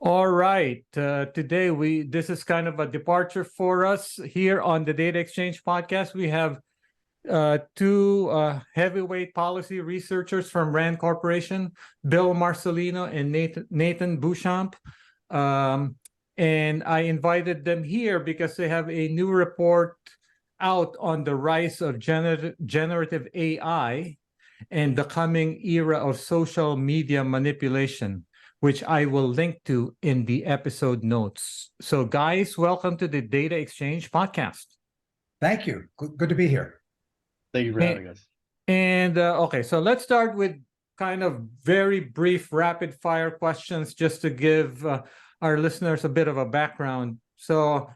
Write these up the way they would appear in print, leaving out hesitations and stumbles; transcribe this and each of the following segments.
All right. Today this is kind of a departure for us here on the Data Exchange podcast. We have two heavyweight policy researchers from RAND Corporation, Bill Marcellino and Nathan Beauchamp. And I invited them here because they have a new report out on the rise of generative AI and the coming era of social media manipulation, which I will link to in the episode notes. So guys, welcome to the Data Exchange podcast. Thank you. Good to be here. Thank you for having us. And okay, so let's start with kind of very brief rapid fire questions just to give our listeners a bit of a background. So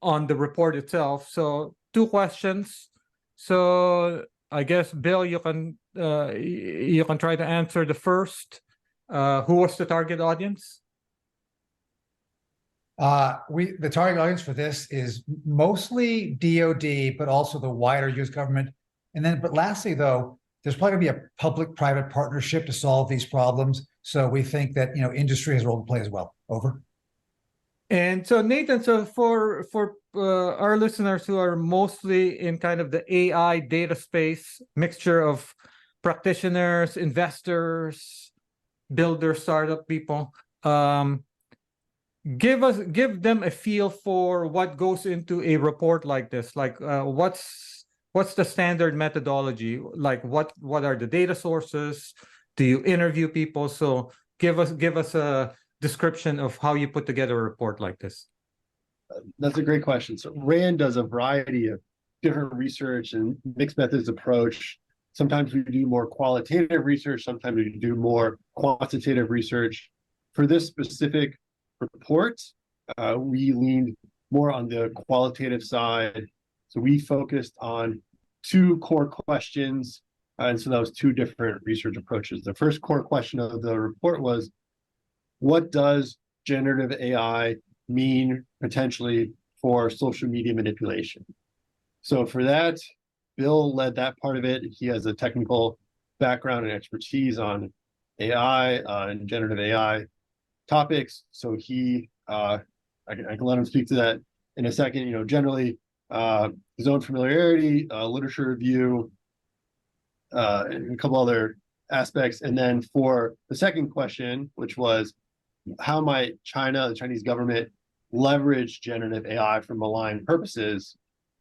on the report itself, so two questions. So I guess Bill, you can try to answer the first. Who was the target audience? The target audience for this is mostly DoD, but also the wider U.S. government. But lastly, though, there's probably going to be a public-private partnership to solve these problems. So we think that industry has a role to play as well. Over. And so Nathan, so for our listeners who are mostly in kind of the AI data space, mixture of practitioners, investors, builders, startup people, give them a feel for what goes into a report like this. Like what's the standard methodology? Like what are the data sources? Do you interview people? So give us a description of how you put together a report like this. That's a great question. So RAND does a variety of different research and mixed methods approach. Sometimes we do more qualitative research, sometimes we do more quantitative research. For this specific report, we leaned more on the qualitative side. So we focused on two core questions, and so that was two different research approaches. The first core question of the report was, what does generative AI mean potentially for social media manipulation? So for that, Bill led that part of it. He has a technical background and expertise on AI and generative AI topics. So I can let him speak to that in a second. Generally, his own familiarity, literature review, and a couple other aspects. And then for the second question, which was, how might the Chinese government, leverage generative AI for malign purposes?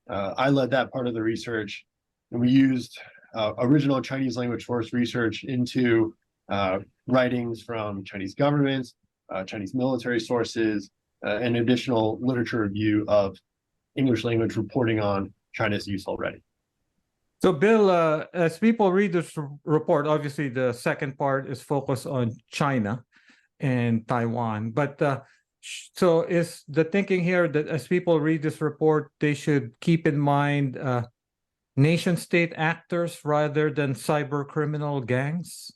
I led that part of the research, and we used original Chinese language source research into writings from Chinese governments, Chinese military sources, and additional literature review of English language reporting on China's use already. So Bill, as people read this report, obviously the second part is focused on China and Taiwan. But so is the thinking here that as people read this report, they should keep in mind nation-state actors rather than cyber criminal gangs?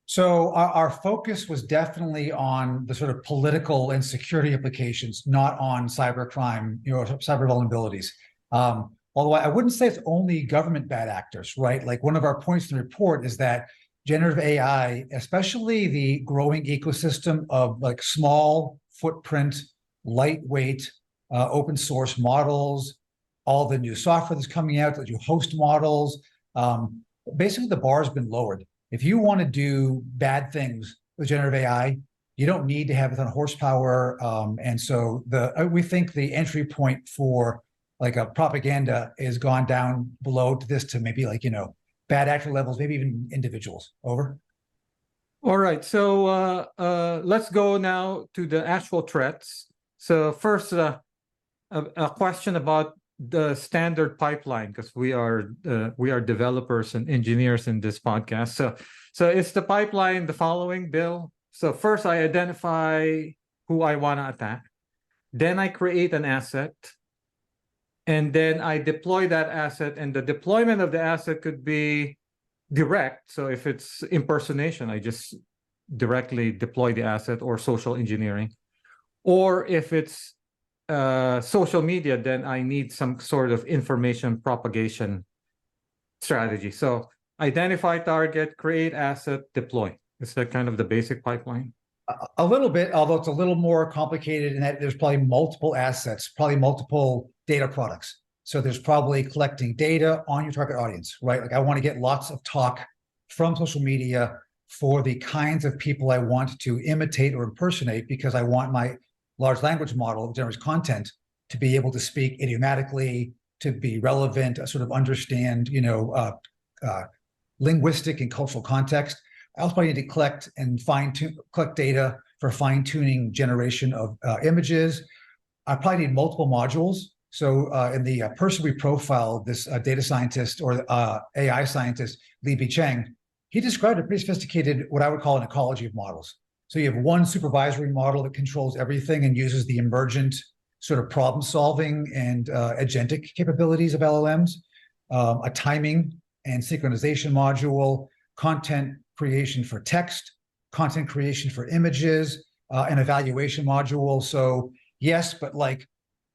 So our focus was definitely on the sort of political and security implications, not on cybercrime, cyber vulnerabilities. Although I wouldn't say it's only government bad actors, right? Like one of our points in the report is that generative AI, especially the growing ecosystem of like small footprint, lightweight, open source models, all the new software that's coming out, that you host models, basically the bar has been lowered. If you want to do bad things with generative AI, you don't need to have a ton of horsepower. And so we think the entry point for like a propaganda is gone down below to this to maybe like, bad actor levels, maybe even individuals. Over. All right. So let's go now to the actual threats. So first, a question about the standard pipeline, because we are developers and engineers in this podcast. So is the pipeline the following, Bill? So first I identify who I want to attack. Then I create an asset. And then I deploy that asset, and the deployment of the asset could be direct. So if it's impersonation, I just directly deploy the asset, or social engineering. Or if it's social media, then I need some sort of information propagation strategy. So identify target, create asset, deploy. Is that kind of the basic pipeline? A little bit, although it's a little more complicated in that there's probably multiple assets, probably multiple data products. So there's probably collecting data on your target audience, right? Like I want to get lots of talk from social media for the kinds of people I want to imitate or impersonate, because I want my large language model that generates content to be able to speak idiomatically, to be relevant, sort of understand, linguistic and cultural context. I also need to collect and collect data for fine-tuning generation of images. I probably need multiple modules. So in the person we profiled, this data scientist or AI scientist, Li Bicheng, he described a pretty sophisticated, what I would call an ecology of models. So you have one supervisory model that controls everything and uses the emergent sort of problem solving and agentic capabilities of LLMs, a timing and synchronization module, content creation for text, content creation for images, an evaluation module. So yes, but like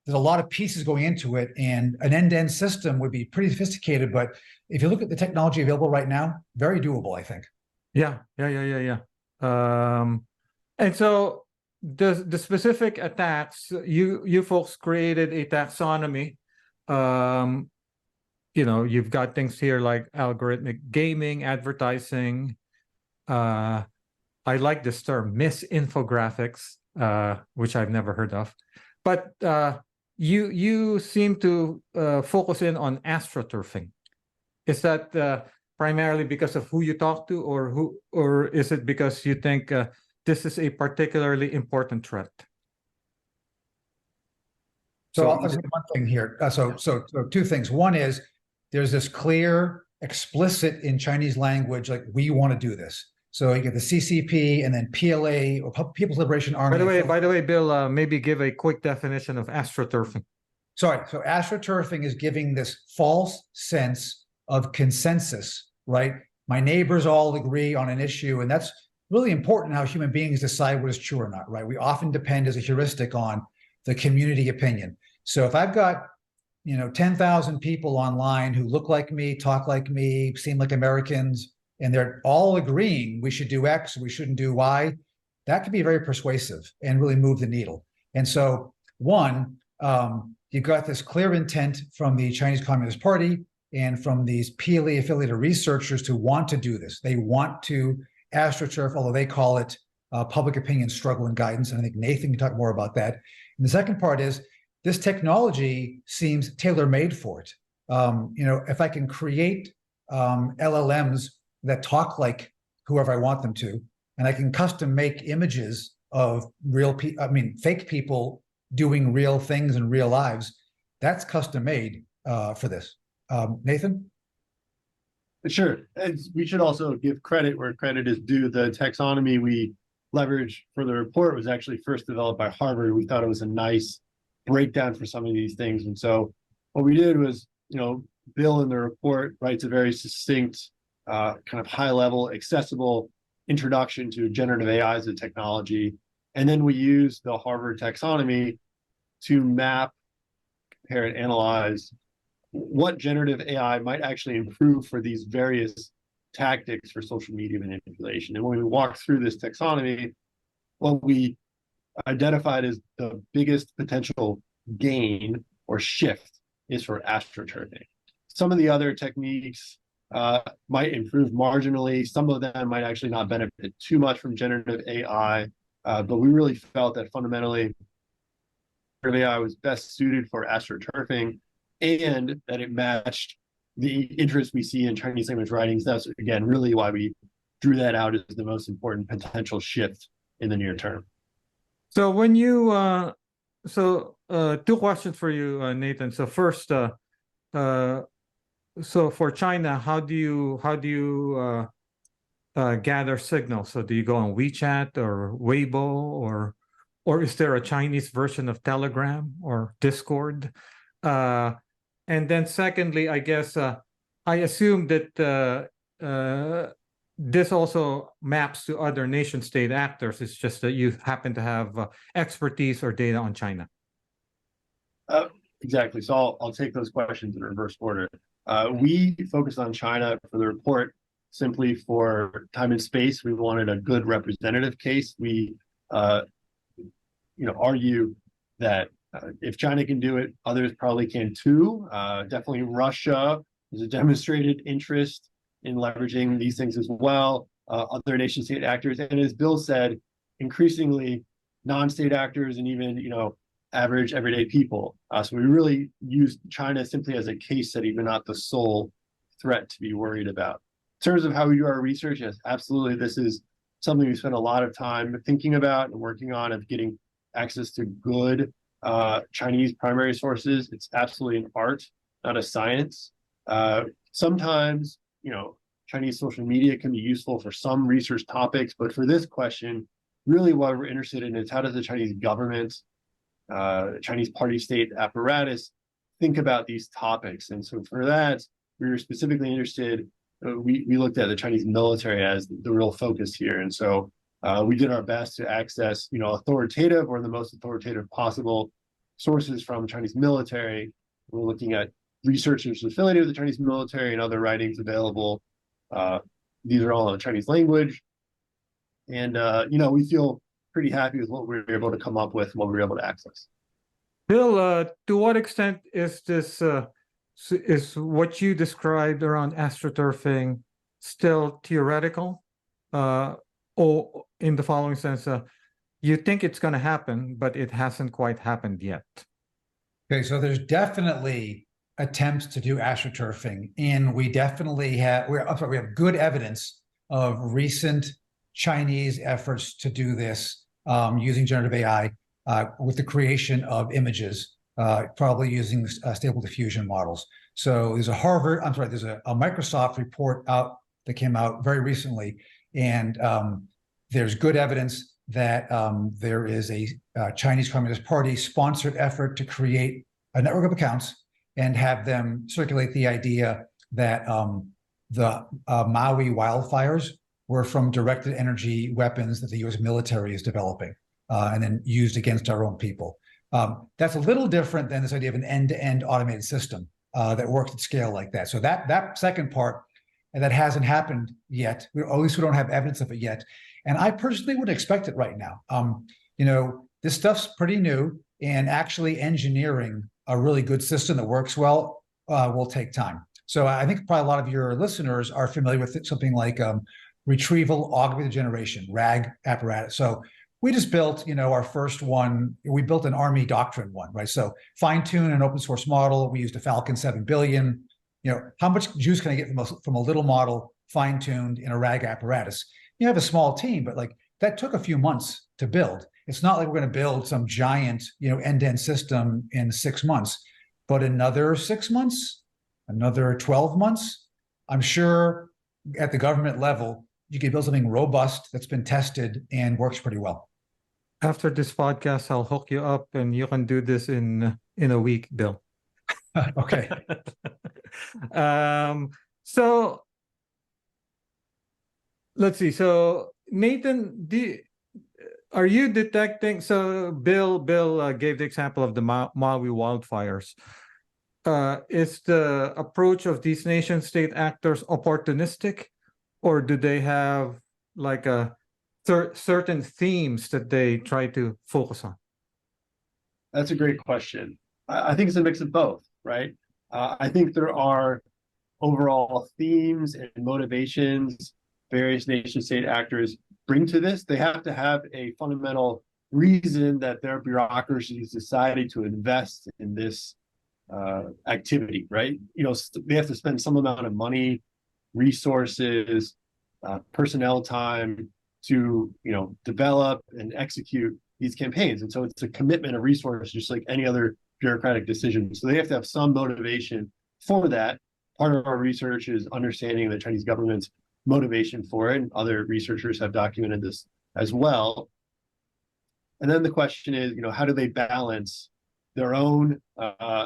there's a lot of pieces going into it, and an end-to-end system would be pretty sophisticated. But if you look at the technology available right now, very doable, I think. Yeah. And so the specific attacks, you folks created a taxonomy. You've got things here like algorithmic gaming, advertising. I like this term, misinfographics, which I've never heard of. But you seem to focus in on astroturfing. Is that primarily because of who you talk to, or is it because you think this is a particularly important threat? So I'll say one thing here. So two things. One is there's this clear, explicit in Chinese language, like we want to do this. So you get the CCP and then PLA, or People's Liberation Army. By the way, Bill, maybe give a quick definition of astroturfing. Sorry. So astroturfing is giving this false sense of consensus, right? My neighbors all agree on an issue, and that's really important how human beings decide what is true or not, right? We often depend as a heuristic on the community opinion. So if I've got 10,000 people online who look like me, talk like me, seem like Americans, and they're all agreeing we should do X, we shouldn't do Y, that can be very persuasive and really move the needle. And so, one, you've got this clear intent from the Chinese Communist Party and from these PLA affiliated researchers to want to do this. They want to astroturf, although they call it public opinion struggle and guidance. And I think Nathan can talk more about that. And the second part is this technology seems tailor-made for it. If I can create LLMs that talk like whoever I want them to, and I can custom make images of fake people doing real things in real lives, that's custom made for this. Nathan? Sure. And we should also give credit where credit is due. The taxonomy we leveraged for the report was actually first developed by Harvard. We thought it was a nice breakdown for some of these things. And so what we did was, Bill in the report writes a very succinct, kind of high level, accessible introduction to generative AI as a technology. And then we use the Harvard taxonomy to map, compare, and analyze what generative AI might actually improve for these various tactics for social media manipulation. And when we walk through this taxonomy, what we identified as the biggest potential gain or shift is for astroturfing. Some of the other techniques might improve marginally. Some of them might actually not benefit too much from generative AI, but we really felt that fundamentally generative AI was best suited for astroturfing, and that it matched the interest we see in Chinese language writings. That's, again, really why we drew that out as the most important potential shift in the near term. So when you, two questions for you, Nathan. So first, so for China, how do you gather signals? So do you go on WeChat or Weibo, or is there a Chinese version of Telegram or Discord? And then secondly, I guess I assume that this also maps to other nation state actors. It's just that you happen to have expertise or data on China. Exactly. So I'll take those questions in reverse order. We focused on China for the report simply for time and space. We wanted a good representative case. We argue that if China can do it, others probably can too. Definitely Russia has a demonstrated interest in leveraging these things as well. Other nation state actors, and as Bill said, increasingly non-state actors and even average everyday people. So we really use China simply as a case study, but not the sole threat to be worried about. In terms of how we do our research, yes, absolutely. This is something we spend a lot of time thinking about and working on, of getting access to good Chinese primary sources. It's absolutely an art, not a science. Sometimes, Chinese social media can be useful for some research topics, but for this question, really what we're interested in is how does the Chinese government, Chinese party state apparatus think about these topics? And so for that, we were specifically interested, we looked at the Chinese military as the real focus here. And so we did our best to access, authoritative or the most authoritative possible sources from Chinese military. We're looking at researchers affiliated with the Chinese military and other writings available. These are all in the Chinese language. And, we feel pretty happy with what we were able to come up with and what we were able to access. Bill, to what extent is this, is what you described around astroturfing still theoretical? Or in the following sense, you think it's going to happen, but it hasn't quite happened yet? Okay, so there's definitely attempts to do astroturfing, and we definitely have we have good evidence of recent Chinese efforts to do this using generative AI with the creation of images, probably using stable diffusion models. So there's a Microsoft report out that came out very recently, and there's good evidence that there is a Chinese Communist Party sponsored effort to create a network of accounts and have them circulate the idea that the Maui wildfires were from directed energy weapons that the US military is developing and then used against our own people. That's a little different than this idea of an end-to-end automated system that works at scale like that. So that second part, and that hasn't happened yet, or at least we don't have evidence of it yet. And I personally would expect it right now. This stuff's pretty new, and actually engineering a really good system that works well will take time. So I think probably a lot of your listeners are familiar with something like retrieval augmented generation, RAG apparatus. So we just built, our first one. We built an Army doctrine one, right? So fine-tune an open source model. We used a Falcon 7 billion. How much juice can I get from a little model fine-tuned in a RAG apparatus? You have a small team, but that took a few months to build. It's not like we're going to build some giant, end-to-end system in 6 months, but another 6 months, another 12 months. I'm sure at the government level, you can build something robust that's been tested and works pretty well. After this podcast, I'll hook you up and you can do this in a week, Bill. Okay. So let's see. So Nathan, are you detecting? So Bill gave the example of the Maui wildfires. Is the approach of these nation state actors opportunistic, or do they have certain themes that they try to focus on? That's a great question. I think it's a mix of both, right? I think there are overall themes and motivations various nation state actors bring to this. They have to have a fundamental reason that their bureaucracies decided to invest in this activity, right? They have to spend some amount of money, resources, personnel time to develop and execute these campaigns. And so it's a commitment of resources, just like any other bureaucratic decision. So they have to have some motivation for that. Part of our research is understanding the Chinese government's motivation for it, and other researchers have documented this as well. And then the question is, how do they balance their own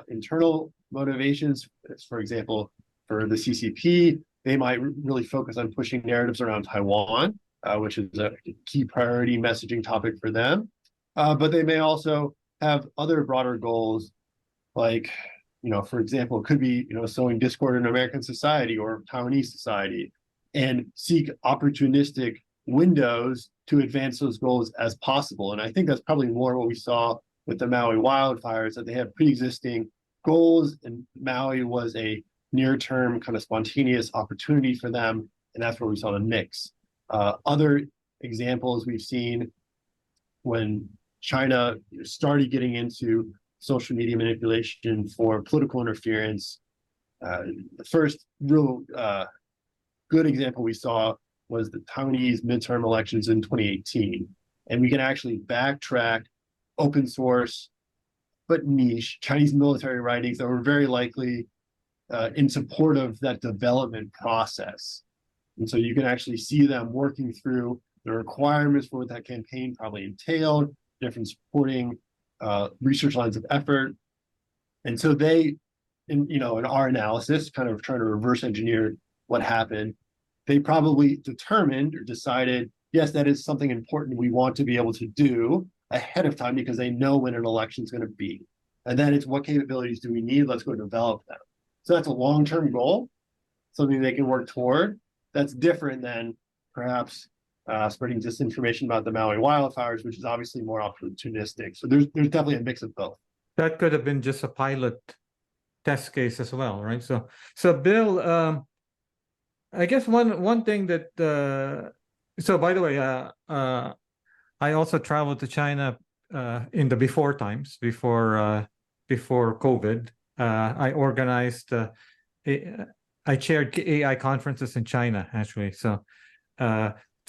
internal motivations? For example, for the CCP, they might really focus on pushing narratives around Taiwan, which is a key priority messaging topic for them. But they may also have other broader goals, like, for example, it could be, sowing discord in American society or Taiwanese society, and seek opportunistic windows to advance those goals as possible. And I think that's probably more what we saw with the Maui wildfires, that they had pre-existing goals, and Maui was a near-term kind of spontaneous opportunity for them, and that's where we saw the mix. Other examples we've seen when China started getting into social media manipulation for political interference. The first real good example we saw was the Taiwanese midterm elections in 2018. And we can actually backtrack open source, but niche Chinese military writings that were very likely in support of that development process. And so you can actually see them working through the requirements for what that campaign probably entailed, different supporting research lines of effort. And so they, in our analysis, kind of trying to reverse engineer what happened, they probably determined or decided, yes, that is something important we want to be able to do ahead of time because they know when an election is going to be. And then it's what capabilities do we need? Let's go develop them. So that's a long-term goal, something they can work toward. That's different than perhaps spreading disinformation about the Maui wildfires, which is obviously more opportunistic. So there's definitely a mix of both. That could have been just a pilot test case as well, right? So Bill, I guess one thing that so by the way, I also traveled to China in the before times, before COVID. I organized, I chaired AI conferences in China, actually. So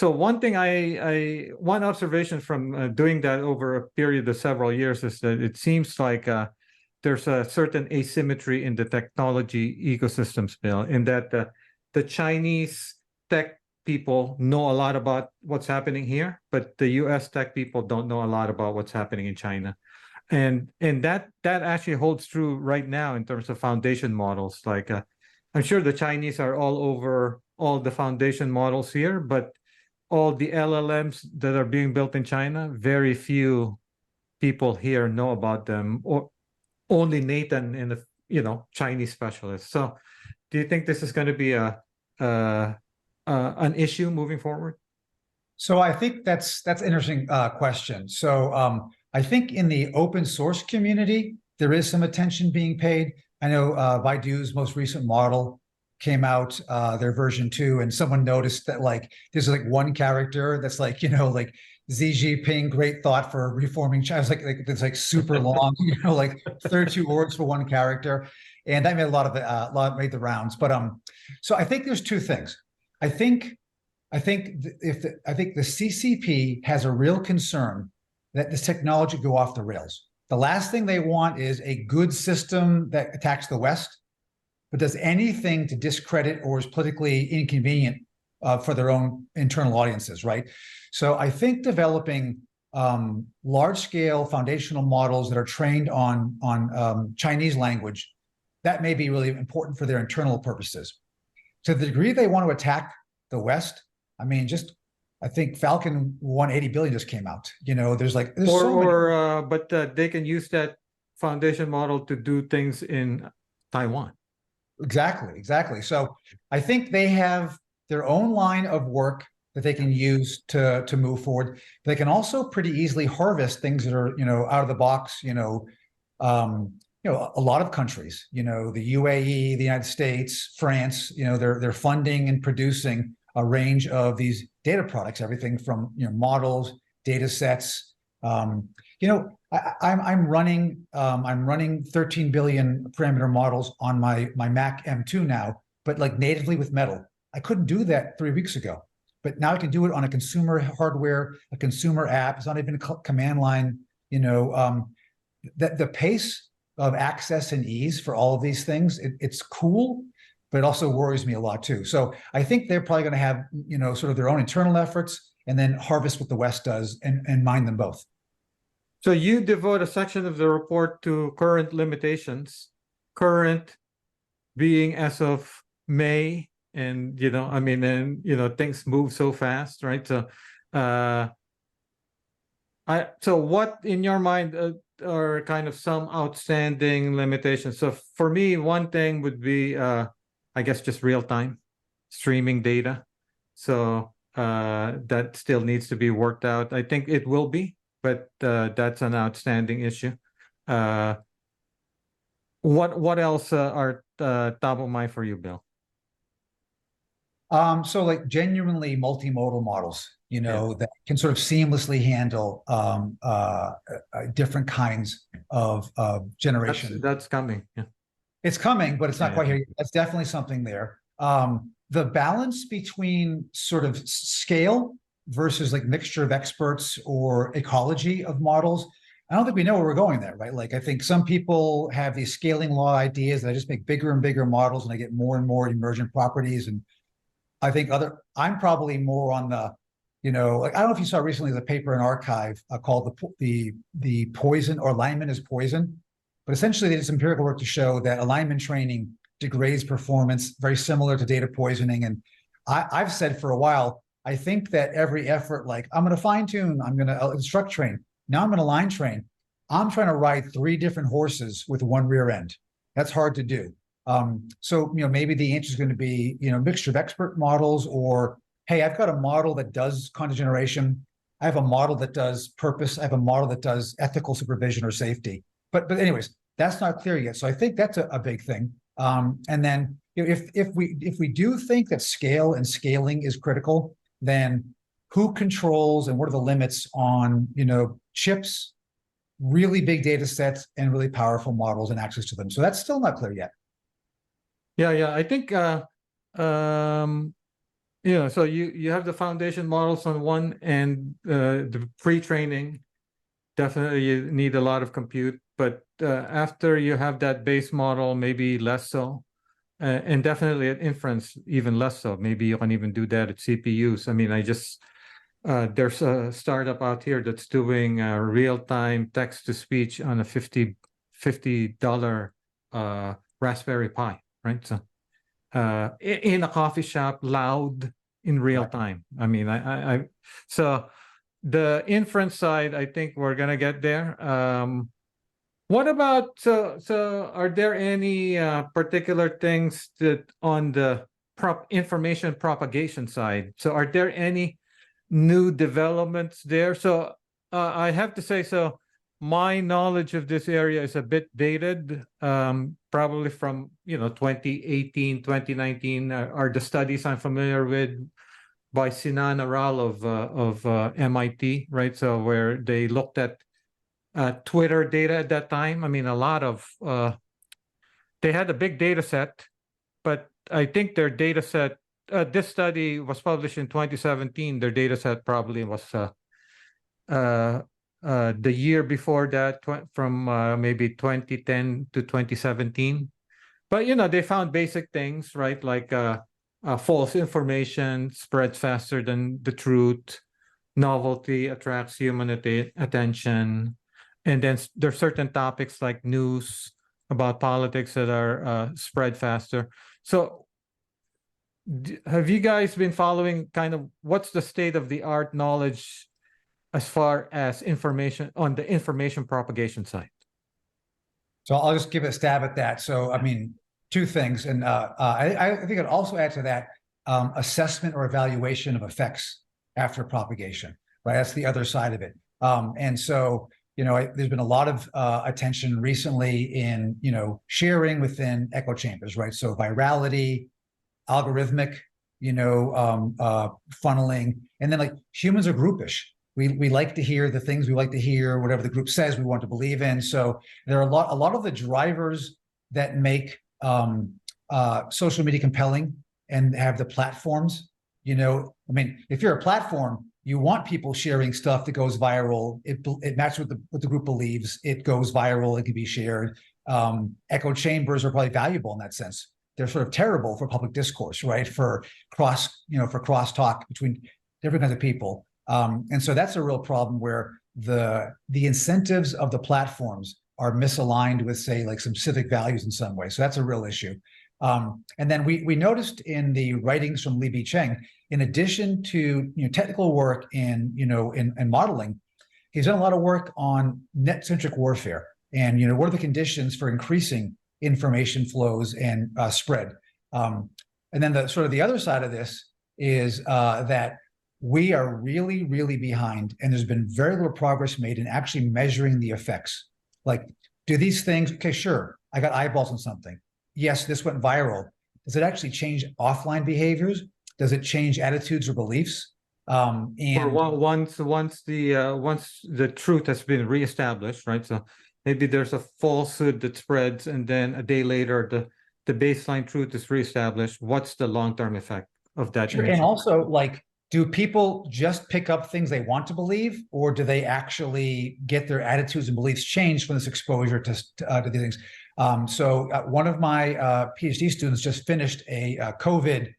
one thing one observation from doing that over a period of several years is that it seems like there's a certain asymmetry in the technology ecosystems, Bill, in that the Chinese tech people know a lot about what's happening here, but the US tech people don't know a lot about what's happening in China. And that actually holds true right now in terms of foundation models. Like I'm sure the Chinese are all over all the foundation models here, but all the LLMs that are being built in China, very few people here know about them, or only Nathan and the Chinese specialists. So do you think this is going to be an issue moving forward? So I think that's an interesting question. So I think in the open source community, there is some attention being paid. I know Baidu's most recent model came out, their version 2, and someone noticed that like there's like one character that's like, like Xi Jinping, great thought for reforming China. It's like it's like super long, like 32 words for one character, and that made made the rounds. But so I think there's two things. I think the CCP has a real concern that this technology go off the rails. The last thing they want is a good system that attacks the West, but does anything to discredit or is politically inconvenient for their own internal audiences, right? So I think developing large-scale foundational models that are trained on Chinese language, that may be really important for their internal purposes. To the degree they want to attack the West, I mean, I think Falcon 180 billion just came out. There's but they can use that foundation model to do things in Taiwan. Exactly. So I think they have their own line of work that they can use to move forward. They can also pretty easily harvest things that are out of the box. A lot of countries, the UAE, the United States, France, they're funding and producing a range of these data products, everything from models, data sets. I'm running 13 billion parameter models on my Mac M2 now, but like natively with Metal. I couldn't do that 3 weeks ago, but now I can do it on a consumer hardware, a consumer app. It's not even a command line. The pace of access and ease for all of these things, it's cool, but it also worries me a lot too. So I think they're probably going to have, sort of their own internal efforts and then harvest what the West does and mine them both. So you devote a section of the report to current limitations, current being as of May, and things move so fast, right? So so what in your mind are kind of some outstanding limitations? So for me, one thing would be I guess just real-time streaming data. So that still needs to be worked out. I think it will be, but that's an outstanding issue. What else are top of mind for you, Bill? So like genuinely multimodal models, that can sort of seamlessly handle different kinds of generation. That's coming. Yeah. It's coming, but it's not Yeah. quite here yet. That's definitely something there. The balance between sort of scale versus like mixture of experts or ecology of models, I don't think we know where we're going there, right? Like I think some people have these scaling law ideas that I just make bigger and bigger models and I get more and more emergent properties. And I think I'm probably more on the, like I don't know if you saw recently the paper in Archive called the poison or alignment is poison, but essentially they did some empirical work to show that alignment training degrades performance, very similar to data poisoning. And I've said for a while, I think that every effort, like I'm going to fine tune, I'm going to instruct train, now I'm going to line train. I'm trying to ride 3 different horses with one rear end. That's hard to do. So, maybe the answer is going to be, mixture of expert models, or, hey, I've got a model that does content generation. I have a model that does purpose. I have a model that does ethical supervision or safety. But anyways, that's not clear yet. So I think that's a big thing. And then if we do think that scale and scaling is critical, then who controls and what are the limits on, chips, really big data sets, and really powerful models and access to them? So that's still not clear yet. Yeah. I think, so you have the foundation models on one, and the pre-training, definitely you need a lot of compute, but after you have that base model, maybe less so, and definitely at inference, even less so. Maybe you can even do that at CPUs. I mean, there's a startup out here that's doing real-time text-to-speech on a $50 Raspberry Pi, right? So in a coffee shop, loud, in real time. I mean, so the inference side, I think we're gonna get there. What about, so are there any particular things that on the information propagation side? So are there any new developments there? So I have to say, so my knowledge of this area is a bit dated, probably from 2018, 2019 are the studies I'm familiar with by Sinan Aral of MIT, right? So where they looked at Twitter data at that time. I mean, a lot of they had a big data set, but I think their data set, this study was published in 2017. Their data set probably was the year before that, from maybe 2010 to 2017. But they found basic things, right? Like false information spreads faster than the truth. Novelty attracts human attention. And then there's certain topics like news about politics that are spread faster. So have you guys been following kind of what's the state of the art knowledge as far as information on the information propagation side? So I'll just give a stab at that. So, I mean, 2 things. And I think I'd also add to that assessment or evaluation of effects after propagation, right? That's the other side of it. And so, there's been a lot of attention recently in, sharing within echo chambers, right? So virality, algorithmic, funneling, and then like humans are groupish. We like to hear the things we like to hear, whatever the group says we want to believe in. So there are a lot of the drivers that make social media compelling and have the platforms. I mean, if you're a platform, you want people sharing stuff that goes viral. It matches what the group believes. It goes viral. It can be shared. Echo chambers are probably valuable in that sense. They're sort of terrible for public discourse, right? For crosstalk between different kinds of people. And so that's a real problem where the incentives of the platforms are misaligned with, say, like some civic values in some way. So that's a real issue. And then we noticed in the writings from Li Cheng, in addition to technical work in modeling, he's done a lot of work on net-centric warfare and what are the conditions for increasing information flows and spread. And then the other side of this is that we are really, really behind, and there's been very little progress made in actually measuring the effects. Like, do these things, okay, sure, I got eyeballs on something. Yes, this went viral. Does it actually change offline behaviors? Does it change attitudes or beliefs? Or And once the truth has been reestablished, right? So maybe there's a falsehood that spreads, and then a day later the baseline truth is reestablished. What's the long-term effect of that? sure, and also, like, do people just pick up things they want to believe, or do they actually get their attitudes and beliefs changed from this exposure to these things? One of my PhD students just finished a COVID,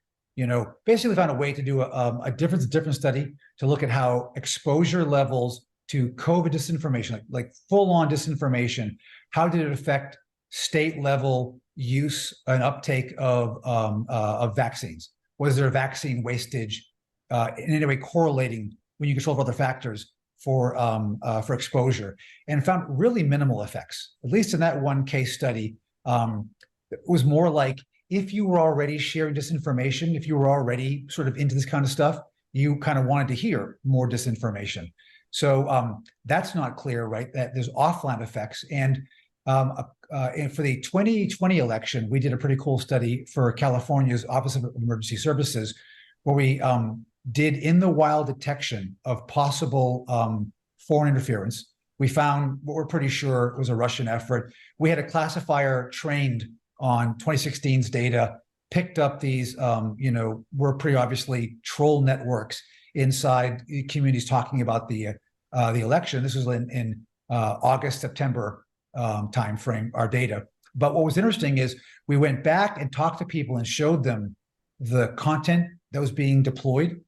basically found a way to do a different study to look at how exposure levels to COVID disinformation, like full-on disinformation, how did it affect state level use and uptake of vaccines? Was there vaccine wastage in any way correlating when you control for other factors for exposure, and found really minimal effects, at least in that one case study. It was more like, if you were already sharing disinformation, if you were already sort of into this kind of stuff, you kind of wanted to hear more disinformation. So that's not clear, right? That there's offline effects. And for the 2020 election, we did a pretty cool study for California's Office of Emergency Services, where we did in the wild detection of possible foreign interference. We found what we're pretty sure was a Russian effort. We had a classifier trained on 2016's data, picked up these, were pretty obviously troll networks inside communities talking about the election. This was in August, September timeframe, our data. But what was interesting is we went back and talked to people and showed them the content that was being deployed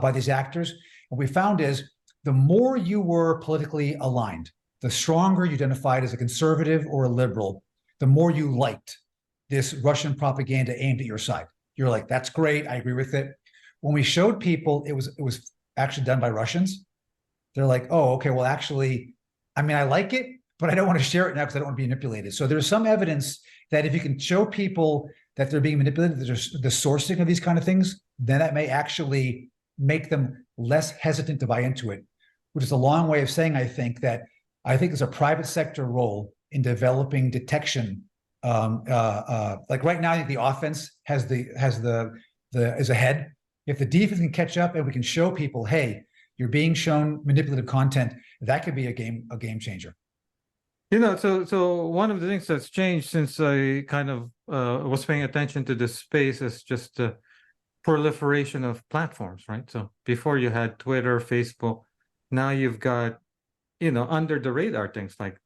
by these actors. What we found is the more you were politically aligned, the stronger you identified as a conservative or a liberal, the more you liked this Russian propaganda aimed at your side. You're like, that's great, I agree with it. When we showed people it was actually done by Russians, they're like, oh, okay, well, actually, I mean, I like it, but I don't want to share it now because I don't want to be manipulated. So there's some evidence that if you can show people that they're being manipulated, there's the sourcing of these kind of things, then that may actually make them less hesitant to buy into it, which is a long way of saying, I think there's a private sector role in developing detection. Like right now, I think the offense is ahead. If the defense can catch up and we can show people, hey, you're being shown manipulative content, that could be a game changer. So one of the things that's changed since I kind of was paying attention to this space is just the proliferation of platforms, right? So before you had Twitter, Facebook, now you've got, under the radar things like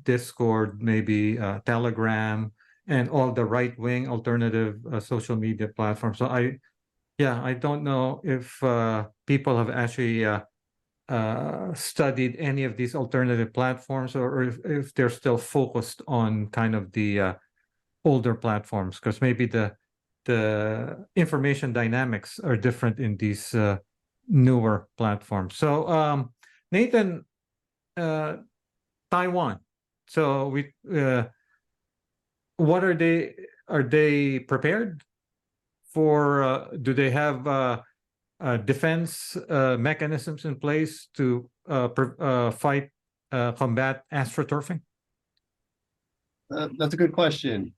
Discord, maybe Telegram, and all the right-wing alternative social media platforms. So I don't know if people have actually studied any of these alternative platforms, or if they're still focused on kind of the older platforms, because maybe the information dynamics are different in these newer platforms. So Nathan, Taiwan. So what are they prepared for? Do they have defense mechanisms in place to combat astroturfing? That's a good question.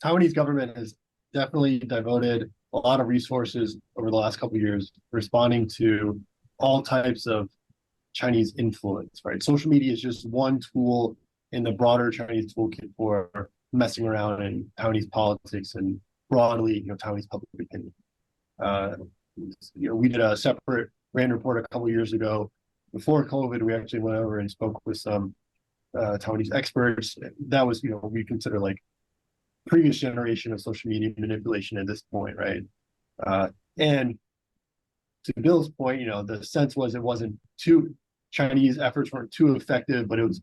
Taiwanese government has definitely devoted a lot of resources over the last couple of years responding to all types of Chinese influence, right? Social media is just one tool in the broader Chinese toolkit for messing around in Taiwanese politics and broadly, Taiwanese public opinion. We did a separate RAND report a couple of years ago. Before COVID, we actually went over and spoke with some Taiwanese experts. That was, we consider like previous generation of social media manipulation at this point, right? And to Bill's point, the sense was it wasn't Chinese efforts weren't too effective, but it was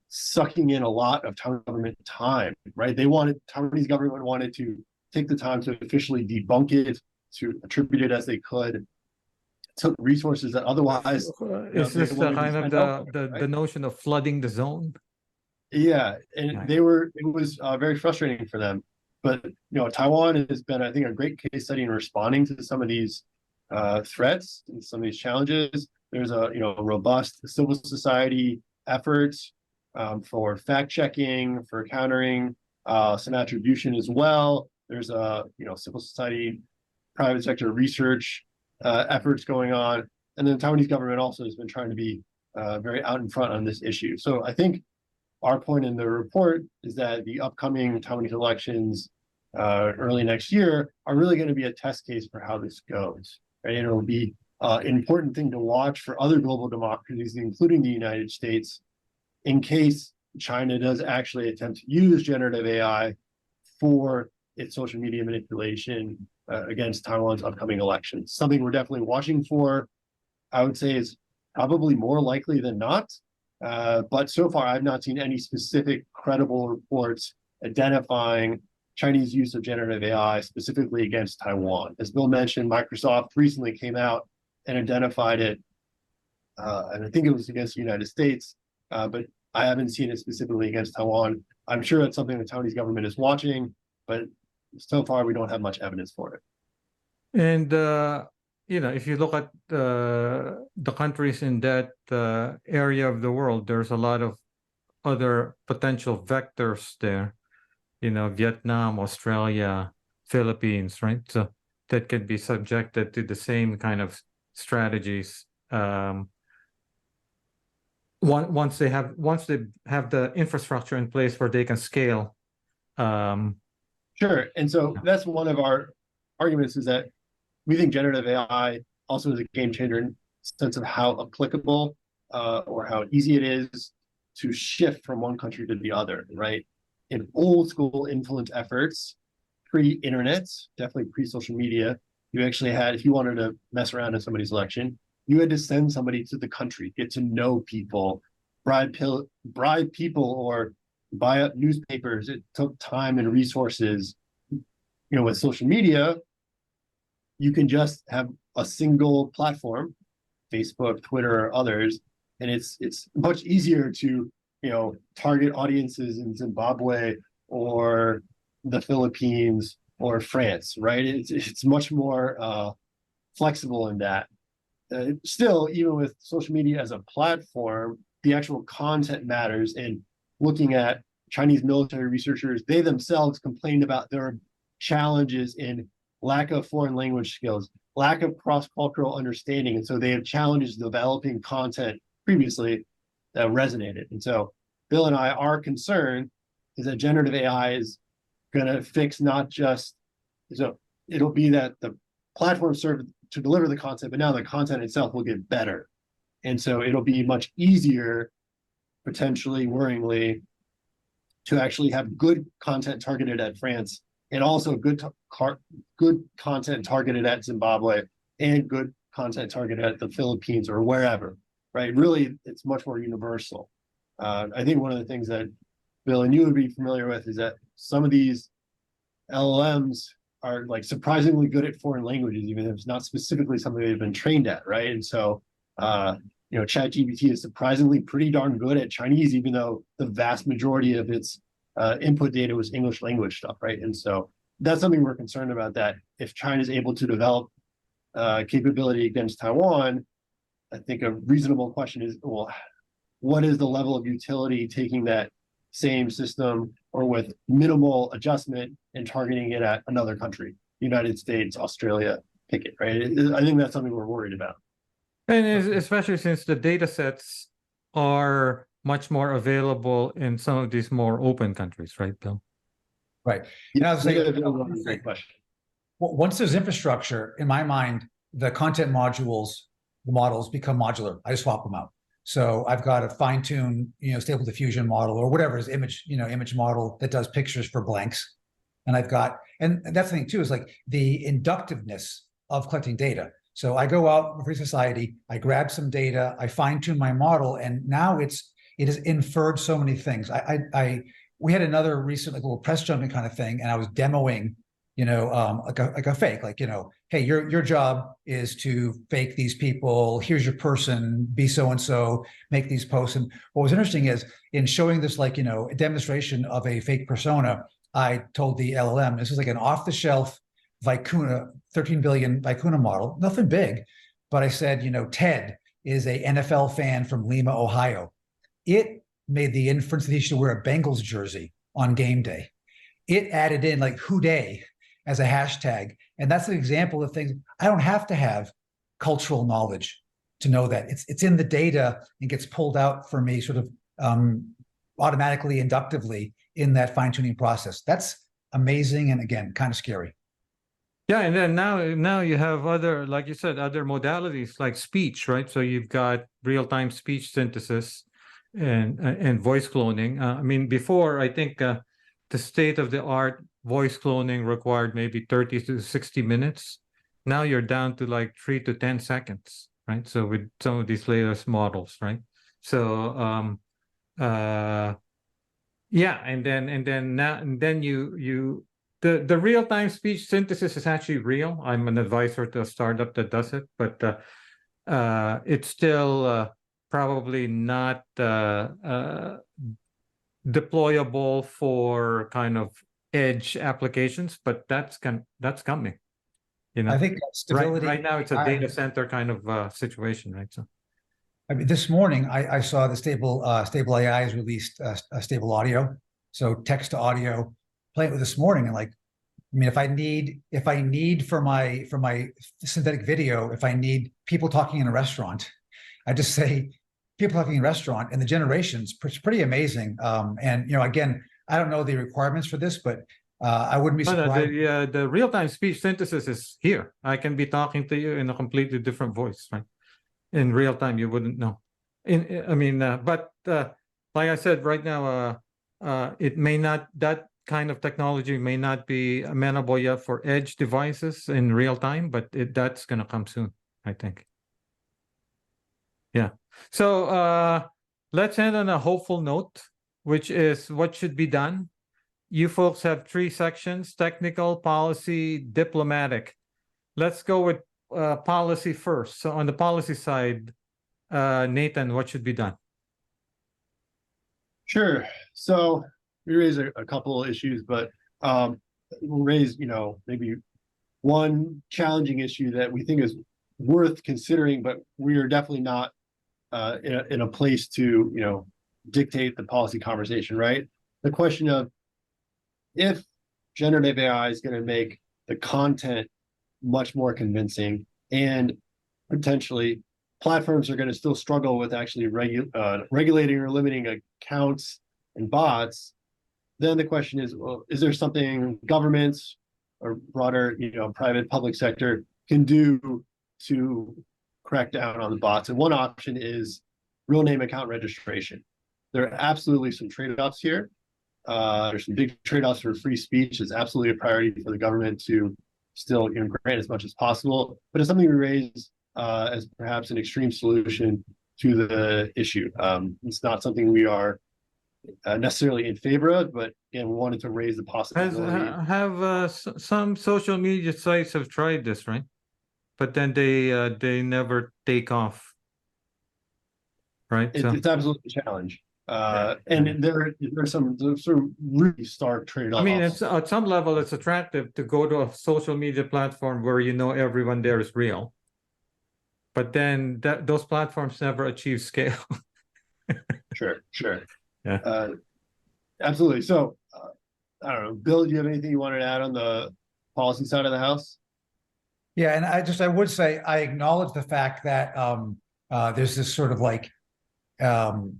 sucking in a lot of Taiwan government time, right? Taiwanese government wanted to take the time to officially debunk it, to attribute it as they could. It took resources that otherwise is this kind of the notion of flooding the zone? Yeah, and right. It was very frustrating for them. But Taiwan has been, I think, a great case study in responding to some of these threats and some of these challenges. There's a robust civil society efforts for fact checking, for countering, some attribution as well. There's a civil society, private sector research efforts going on, and then the Taiwanese government also has been trying to be very out in front on this issue. So I think our point in the report is that the upcoming Taiwanese elections early next year are really going to be a test case for how this goes. Right? And it'll be an important thing to watch for other global democracies, including the United States, in case China does actually attempt to use generative AI for its social media manipulation against Taiwan's upcoming elections. Something we're definitely watching for. I would say is probably more likely than not. But so far, I've not seen any specific credible reports identifying Chinese use of generative AI specifically against Taiwan. As Bill mentioned, Microsoft recently came out and identified it, and I think it was against the United States, but I haven't seen it specifically against Taiwan. I'm sure that's something the Taiwanese government is watching, but so far we don't have much evidence for it. And if you look at the countries in that area of the world, there's a lot of other potential vectors there. Vietnam, Australia, Philippines, right? So that can be subjected to the same kind of strategies. Once they have the infrastructure in place where they can scale. Sure, and so that's one of our arguments, is that we think generative AI also is a game changer in the sense of how applicable or how easy it is to shift from one country to the other, right? In old school influence efforts, pre-internet, definitely pre-social media, you actually had, if you wanted to mess around in somebody's election, you had to send somebody to the country, get to know people, bribe people, or buy up newspapers. It took time and resources. With social media, you can just have a single platform, Facebook, Twitter, or others, and it's much easier to target audiences in Zimbabwe or the Philippines or France, right? It's much more flexible in that. Still, even with social media as a platform, the actual content matters. And looking at Chinese military researchers, they themselves complained about their challenges in lack of foreign language skills, lack of cross-cultural understanding. And so they have challenges developing content previously that resonated. And so Bill and I, our concern is that generative AI is going to fix not just, so it'll be that the platform served to deliver the content, but now the content itself will get better. And so it'll be much easier, potentially worryingly, to actually have good content targeted at France, and also good content targeted at Zimbabwe, and good content targeted at the Philippines or wherever, right? Really, it's much more universal. I think one of the things that Bill and you would be familiar with is that some of these LLMs are like surprisingly good at foreign languages, even if it's not specifically something they've been trained at, right? And so, ChatGPT is surprisingly pretty darn good at Chinese, even though the vast majority of its input data was English language stuff, right? And so that's something we're concerned about, that if China is able to develop capability against Taiwan, I think a reasonable question is, well, what is the level of utility taking that same system or with minimal adjustment and targeting it at another country, United States, Australia, pick it, right? I think that's something we're worried about. And especially since the data sets are much more available in some of these more open countries, right, Bill? Right. Great question. Once there's infrastructure, in my mind, the content modules, the models become modular. I just swap them out. So I've got a fine-tuned, stable diffusion model or whatever is image model that does pictures for blanks. And and that's the thing too, is like the inductiveness of collecting data. So I go out for free society, I grab some data, I fine-tune my model, and now it has inferred so many things. We had another recent little press jumping kind of thing, and I was demoing, like a fake, hey, your job is to fake these people. Here's your person, be so-and-so, make these posts. And what was interesting is in showing this, a demonstration of a fake persona, I told the LLM, this is like an off-the-shelf Vicuna, 13 billion Vicuna model, nothing big, but I said, Ted is a NFL fan from Lima, Ohio. It made the inference that he should wear a Bengals jersey on game day. It added in like "Houday" as a hashtag. And that's an example of things. I don't have to have cultural knowledge to know that. It's in the data and gets pulled out for me sort of automatically, inductively in that fine-tuning process. That's amazing. And again, kind of scary. Yeah, and then now you have other, like you said, other modalities like speech, right? So you've got real-time speech synthesis and voice cloning. I mean, before, I think the state-of-the-art voice cloning required maybe 30 to 60 minutes. Now you're down to like 3 to 10 seconds, right? So with some of these latest models, right? So yeah, and then you the real-time speech synthesis is actually real. I'm an advisor to a startup that does it, but it's still probably not deployable for kind of edge applications, but that's coming. I think stability right now it's a data center kind of situation, right? So I mean, this morning I saw the Stable AI has released a Stable Audio, so text to audio. Playing it with this morning, and like, I mean, if I need for my synthetic video, if I need people talking in a restaurant, I just say people talking in a restaurant, and the generations, it's pretty amazing. And again, I don't know the requirements for this, but I wouldn't be surprised. The real-time speech synthesis is here. I can be talking to you in a completely different voice, right? In real time, you wouldn't know. But like I said, right now, it may not, that kind of technology may not be amenable yet for edge devices in real time, but that's going to come soon, I think. Yeah. So let's end on a hopeful note, which is what should be done. You folks have 3 sections: technical, policy, diplomatic. Let's go with policy first. So on the policy side, Nathan, what should be done? Sure. So we raised a couple of issues, but we'll raise, maybe one challenging issue that we think is worth considering, but we are definitely not in a place to, dictate the policy conversation, right? The question of if generative AI is going to make the content much more convincing, and potentially platforms are going to still struggle with actually regulating or limiting accounts and bots, then the question is, well, is there something governments or broader, private public sector can do to crack down on the bots? And one option is real name account registration. There are absolutely some trade-offs here. There's some big trade-offs for free speech. It's absolutely a priority for the government to still grant as much as possible, but it's something we raise as perhaps an extreme solution to the issue. It's not something we are necessarily in favor of, but again, we wanted to raise the possibility. Some social media sites have tried this, right? But then they never take off, right? It's absolutely a challenge. And there are some sort of really stark trade-offs. I mean, it's at some level it's attractive to go to a social media platform where everyone there is real, but then those platforms never achieve scale. Sure. Yeah. Absolutely. So, I don't know, Bill, do you have anything you wanted to add on the policy side of the house? Yeah, and I would say I acknowledge the fact that there's this sort of like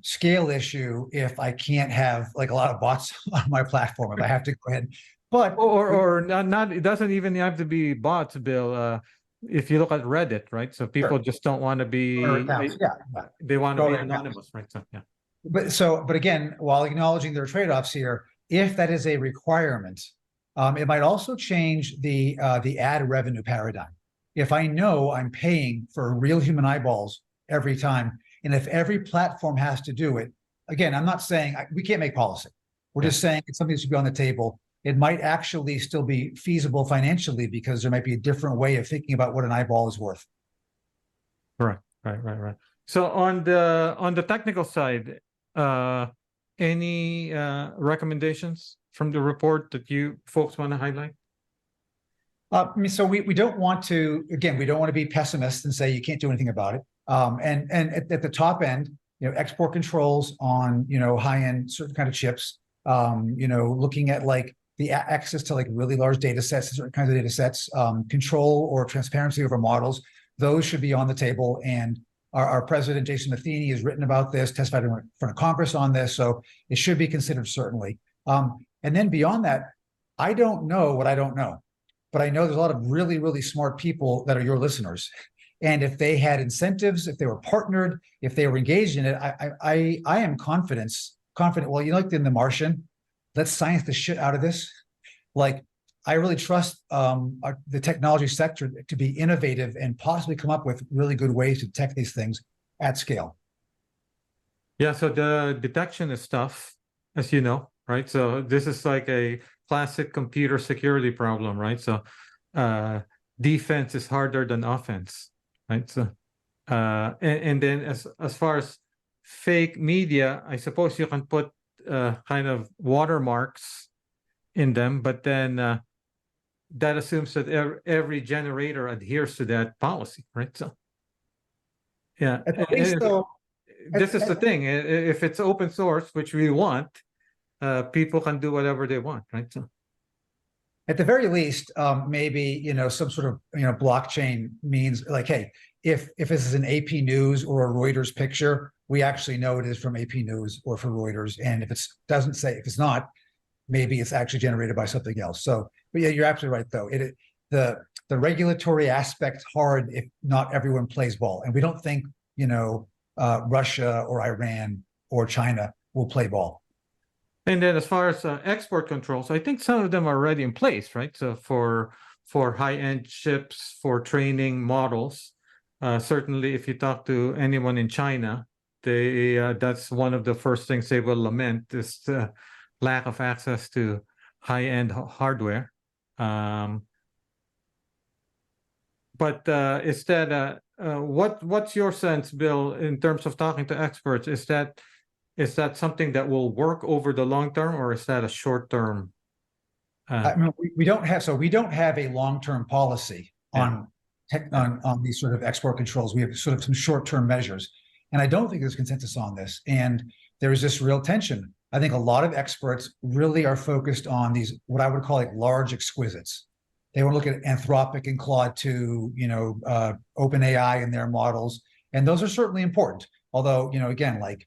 scale issue if I can't have like a lot of bots on my platform, if I have to go ahead. But or not it doesn't even have to be bots, Bill. If you look at Reddit, right? So people just don't want to be they want to be anonymous, right? So yeah. But again, while acknowledging there are trade-offs here, if that is a requirement, it might also change the ad revenue paradigm. If I know I'm paying for real human eyeballs every time, and if every platform has to do it, again, I'm not saying we can't make policy. We're just saying it's something that should be on the table. It might actually still be feasible financially because there might be a different way of thinking about what an eyeball is worth. Right. So on the technical side, any recommendations from the report that you folks want to highlight? I mean, so we don't want to, again, we don't want to be pessimists and say you can't do anything about it. And at the top end, export controls on, high-end certain kind of chips, looking at like the access to like really large data sets, certain kinds of data sets, control or transparency over models, those should be on the table. And our president, Jason Matheny, has written about this, testified in front of Congress on this. So it should be considered, certainly. And then beyond that, I don't know what I don't know, but I know there's a lot of really, really smart people that are your listeners. And if they had incentives, if they were partnered, if they were engaged in it, I am confident. Well, like in The Martian, let's science the shit out of this. Like, I really trust the technology sector to be innovative and possibly come up with really good ways to detect these things at scale. Yeah, so the detection is tough, as you know, right? So this is like a classic computer security problem, right? So defense is harder than offense, right? So and then as far as fake media, I suppose you can put kind of watermarks in them, but then that assumes that every generator adheres to that policy, right? So yeah, At least, though, this is the thing. If it's open source, which we want, people can do whatever they want, right? So at the very least, maybe some sort of blockchain means like, hey, if this is an AP News or a Reuters picture, we actually know it is from AP News or from Reuters, and if it's not, maybe it's actually generated by something else. So, but yeah, you're absolutely right, though. The regulatory aspect hard if not everyone plays ball, and we don't think Russia or Iran or China will play ball. and then as far as export controls, I think some of them are already in place, right? So for high-end chips, for training models, certainly if you talk to anyone in China, they that's one of the first things they will lament is the lack of access to high-end hardware. But is that what's your sense, Bill, in terms of talking to experts? Is that something that will work over the long term, or is that a short term? I mean, we don't have a long-term policy on these sort of export controls. We have sort of some short-term measures, and I don't think there's consensus on this. And there's this real tension. I think a lot of experts really are focused on these, what I would call like large exquisites. They want to look at Anthropic and Claude 2, OpenAI and their models, and those are certainly important. Although, again, like,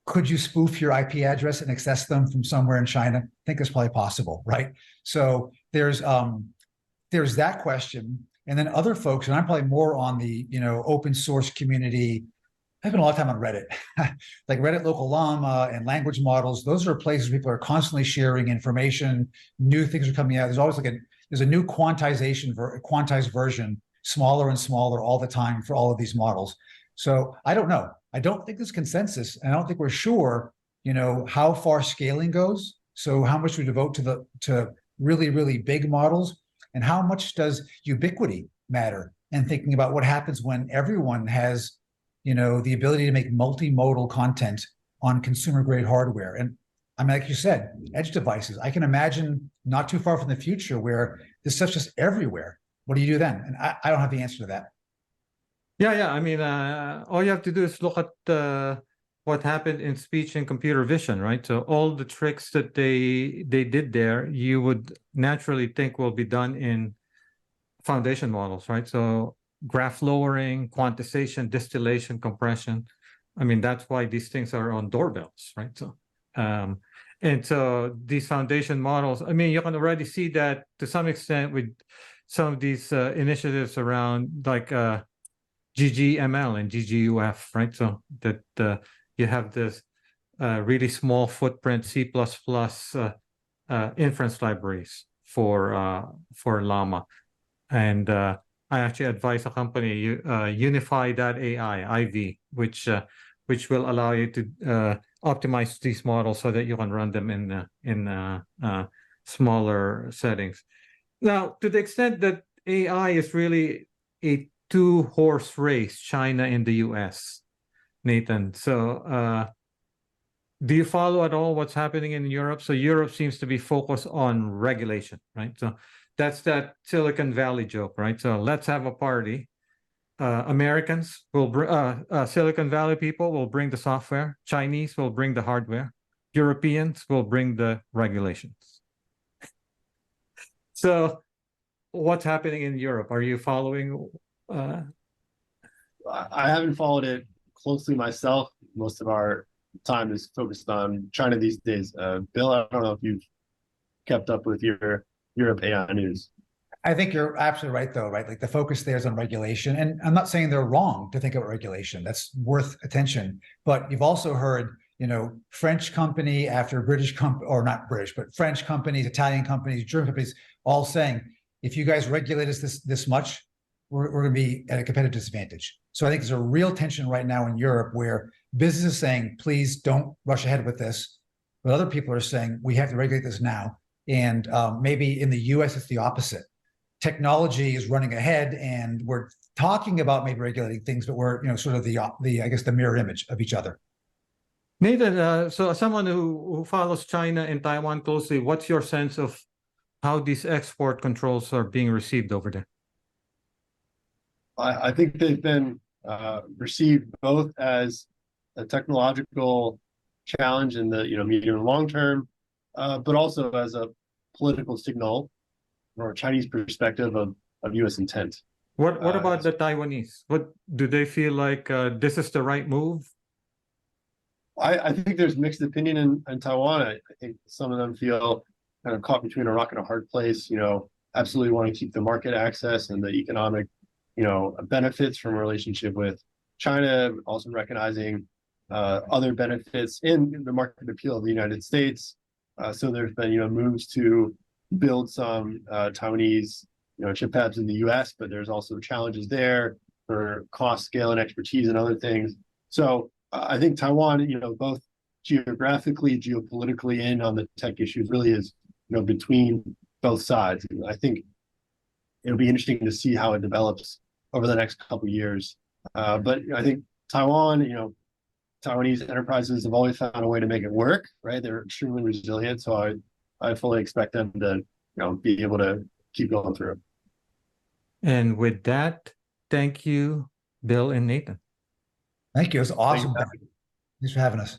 could you spoof your IP address and access them from somewhere in China? I think it's probably possible, right? So there's that question, and then other folks, and I'm probably more on the open source community. I spent a lot of time on Reddit, like Reddit Local Llama and language models. Those are places people are constantly sharing information. New things are coming out. There's always there's a new quantized version, smaller and smaller all the time for all of these models. So I don't know. I don't think there's consensus, and I don't think we're sure, how far scaling goes. So how much we devote to really, really big models, and how much does ubiquity matter? And thinking about what happens when everyone has, the ability to make multimodal content on consumer grade hardware. And I mean, like you said, edge devices. I can imagine not too far from the future where this stuff's just everywhere. What do you do then? And I don't have the answer to that. Yeah. I mean, all you have to do is look at what happened in speech and computer vision, right? So all the tricks that they did there, you would naturally think will be done in foundation models, right? So graph lowering, quantization, distillation, compression. I mean, that's why these things are on doorbells, right? So, and so these foundation models, I mean, you can already see that to some extent with some of these initiatives around like GGML and GGUF, right? So that you have this really small footprint C++ inference libraries for Llama. And I actually advise a company, Unify.ai, IV, which will allow you to optimize these models so that you can run them in smaller settings. Now, to the extent that AI is really a two-horse race, China and the US, Nathan. So do you follow at all what's happening in Europe? So Europe seems to be focused on regulation, right? So that's that Silicon Valley joke, right? So let's have a party. Americans will bring, Silicon Valley people will bring the software. Chinese will bring the hardware. Europeans will bring the regulations. So what's happening in Europe? Are you following? I haven't followed it closely myself. Most of our time is focused on China these days. Bill, I don't know if you've kept up with your Europe AI news. I think you're absolutely right, though, right? Like the focus there is on regulation. And I'm not saying they're wrong to think about regulation. That's worth attention. But you've also heard, French company after British company, or not British, but French companies, Italian companies, German companies, all saying, if you guys regulate us this much, we're going to be at a competitive disadvantage. So I think there's a real tension right now in Europe where business is saying, please don't rush ahead with this. But other people are saying, we have to regulate this now. And maybe in the US, it's the opposite. Technology is running ahead and we're talking about maybe regulating things, but we're, sort of the I guess, the mirror image of each other. Nathan, so as someone who follows China and Taiwan closely, what's your sense of how these export controls are being received over there? I think they've been received both as a technological challenge in the medium and long term, but also as a political signal or a Chinese perspective of U.S. intent. What about the Taiwanese? What do they feel like this is the right move? I think there's mixed opinion in Taiwan. I think some of them feel kind of caught between a rock and a hard place. Absolutely want to keep the market access and the economic benefits from a relationship with China, also recognizing other benefits in the market appeal of the United States. So there's been moves to build some Taiwanese chip fabs in the US, but there's also challenges there for cost, scale, and expertise and other things. So I think Taiwan, both geographically, geopolitically, and on the tech issues really is between both sides. I think it'll be interesting to see how it develops over the next couple of years. But I think Taiwan, Taiwanese enterprises have always found a way to make it work, right? They're extremely resilient. So I fully expect them to, be able to keep going through. And with that, thank you, Bill and Nathan. Thank you. It was awesome. Thank you. Thanks for having us.